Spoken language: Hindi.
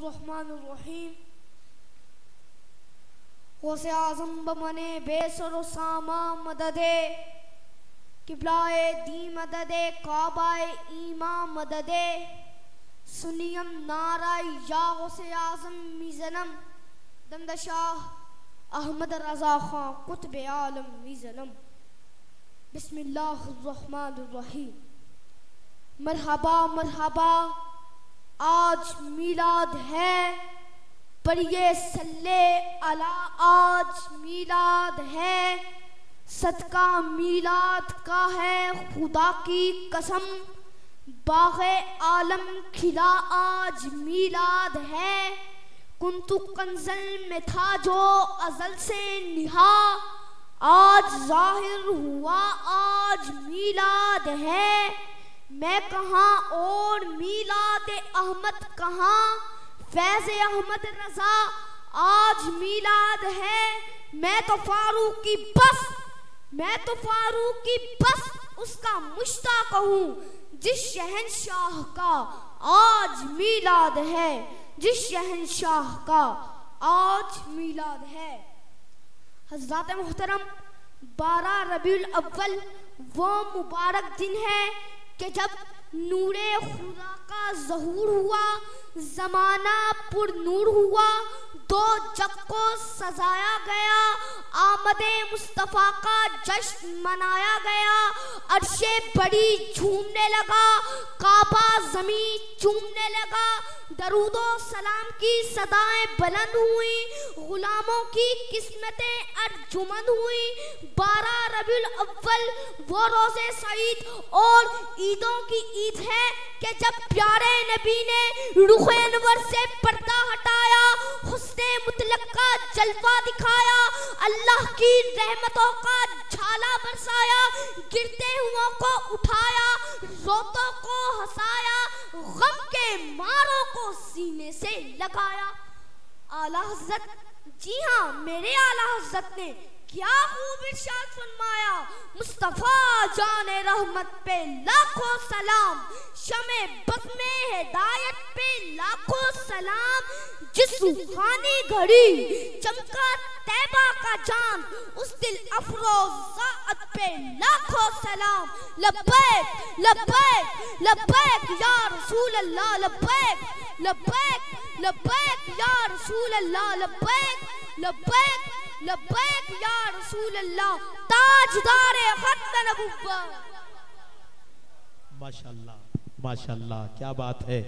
बिस्मिल्लाहिर्रहमानिर्रहीम। गौसे आज़म बमने बेसरो सामा मददे, किबलाए दी मददे, काबाए ईमा मददे, सुनियम नाराय या गौसे आज़म मीज़नम, दमदशाह अहमद रज़ा खां कुतुब आलम मीज़नम। बिस्मिल्लाहिर्रहमानिर्रहीम। मरहबा मरहबा, आज मीलाद है, पढ़िए सल्ले अला, आज मीलाद है, सदका मीलाद का है खुदा की कसम, बाग़े आलम खिला आज मीलाद है, कुन्तु कंज़ल में था जो अज़ल से निहा, आज ज़ाहिर हुआ आज मीलाद है। मैं कहाँ और मीलाद अहमद कहाँ, फैज़ अहमद रज़ा आज मीलाद है। मैं तो फारूकी बस उसका मुश्ताक़ हूँ, जिस शहंशाह का आज मीलाद है, जिस शहंशाह का आज मीलाद है। हज़रात मोहतरम, 12 रबीउल अव्वल वो मुबारक दिन है कि जब नूरे खुदा का ज़हूर हुआ, ज़माना पुर नूर हुआ, दो जग को सजाया गया, आमदे मुस्तफ़ा का जश्न मनाया गया, अर्शे बड़ी झूमने लगा, काबा ज़मीं चूमने लगा, दरूदो सलाम की सदाएं बुलंद हुई, गुलामों की किस्मतें अर्जुमंद हुई। 12 रबीउल अव्वल वो रोज़े सईद और ईदों की ईद है कि जब प्यारे नबी ने रुख़े अनवर से पर्दा हटाया, हुस्ने मुतलक का जलवा दिखाया, अल्लाह की रहमतों का झाला बरसाया, गिरते हुओं को उठाया, रोतों को हंसाया, गम के मारों को सीने से लगाया। आला हज़रत, जी हाँ मेरे आला हज़रत ने क्या खूब इरशाद फरमाया, मुस्तफ़ा जाने रहमत पे लाखों सलाम, शमे बज़्मे हिदायत पे लाखों सलाम, जिस रूहानी घड़ी चमका तैबा का चांद, उस दिल अफरोज़ात पे लाखों सलाम। लब्बैक लब्बैक लब्बैक या रसूल अल्लाह, लब्बैक लब्बैक लब्बैक या रसूल अल्लाह, लब्बैक लब्बैक लब्बैक या रसूल अल्लाह, ताजदारे खत्म नबुव्वत। माशाअल्लाह माशाअल्लाह, क्या बात है।